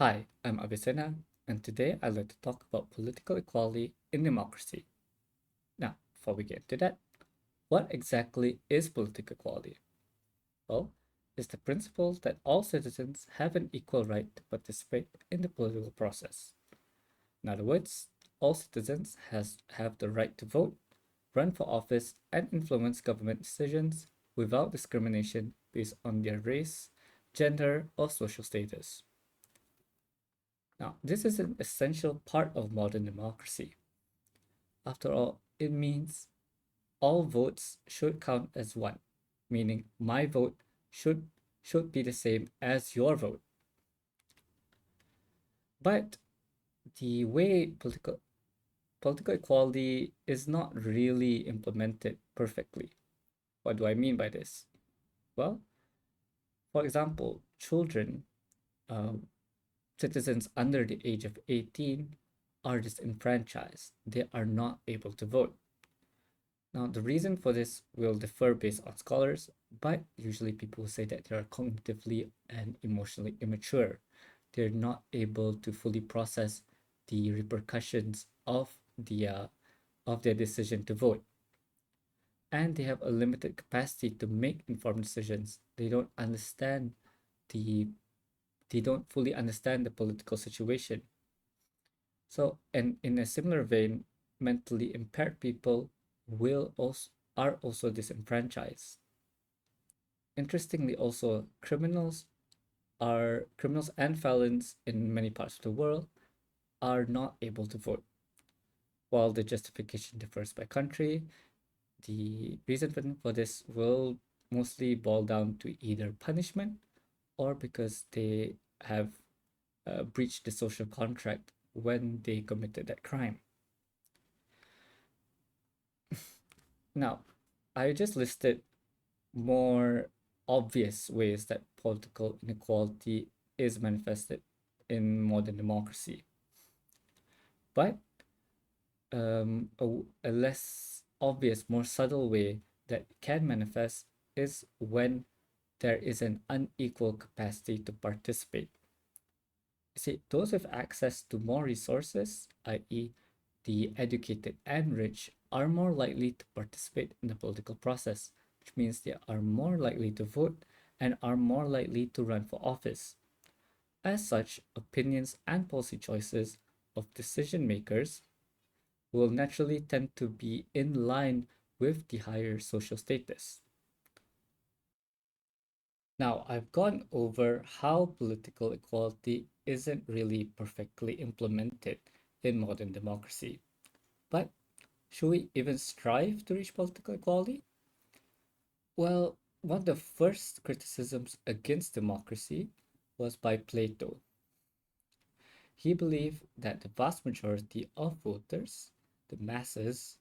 Hi, I'm Avicenna, and today I'd like to talk about political equality in democracy. Now, before we get into that, what exactly is political equality? Well, it's the principle that all citizens have an equal right to participate in the political process. In other words, all citizens have the right to vote, run for office, and influence government decisions without discrimination based on their race, gender, or social status. Now, this is an essential part of modern democracy. After all, it means all votes should count as one, meaning my vote should should be the same as your vote. But the way political equality is not really implemented perfectly. What do I mean by this? Well, for example, children, um, citizens under the age of 18 are disenfranchised. They are not able to vote. Now, the reason for this will differ based on scholars, but usually people say that they are cognitively and emotionally immature. They're not able to fully process the repercussions of their decision to vote, and they have a limited capacity to make informed decisions. The they don't fully understand the political situation. So, and in a similar vein, mentally impaired people will also are also disenfranchised. Interestingly, also criminals and felons in many parts of the world are not able to vote. While the justification differs by country, the reason for this will mostly boil down to either punishment or because they have breached the social contract when they committed that crime. Now, I just listed more obvious ways that political inequality is manifested in modern democracy. But a less obvious, more subtle way that can manifest is when there is an unequal capacity to participate. See, those with access to more resources, i.e., the educated and rich, are more likely to participate in the political process, which means they are more likely to vote and are more likely to run for office. As such, opinions and policy choices of decision makers will naturally tend to be in line with the higher social status. Now, I've gone over how political equality isn't really perfectly implemented in modern democracy. But should we even strive to reach political equality? Well, one of the first criticisms against democracy was by Plato. He believed that the vast majority of voters, the masses,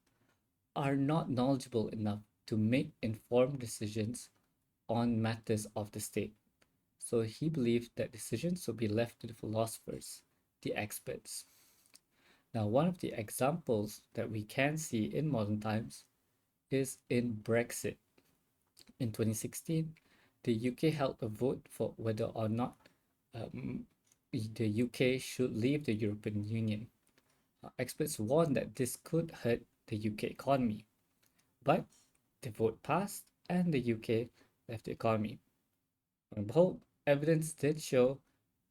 are not knowledgeable enough to make informed decisions on matters of the state. So he believed that decisions should be left to the philosophers, the experts. Now, one of the examples that we can see in modern times is in Brexit. In 2016, the UK held a vote for whether or not um, the UK should leave the European Union. Experts warned that this could hurt the UK economy, but the vote passed and the UK left the economy. On the whole, evidence did show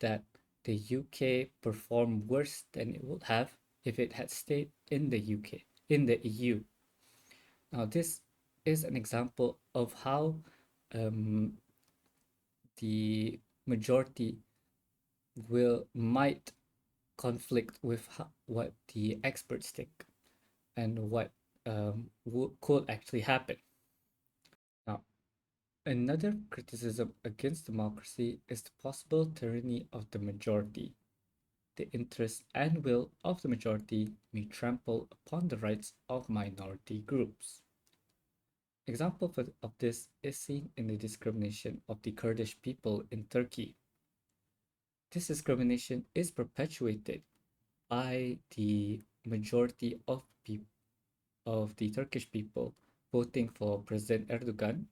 that the UK performed worse than it would have if it had stayed in the in the EU. Now, this is an example of how um, the majority will might conflict with what the experts think and what could actually happen. Now, another criticism against democracy is the possible tyranny of the majority. The interests and will of the majority may trample upon the rights of minority groups. Example of this is seen in the discrimination of the Kurdish people in Turkey. This discrimination is perpetuated by the majority of the Turkish people voting for President Erdogan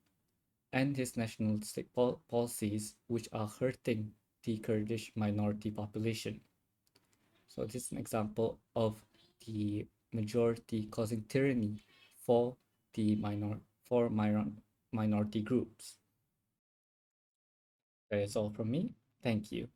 and his nationalistic policies, which are hurting the Kurdish minority population. So this is an example of the majority causing tyranny for the minority groups. That is all from me. Thank you.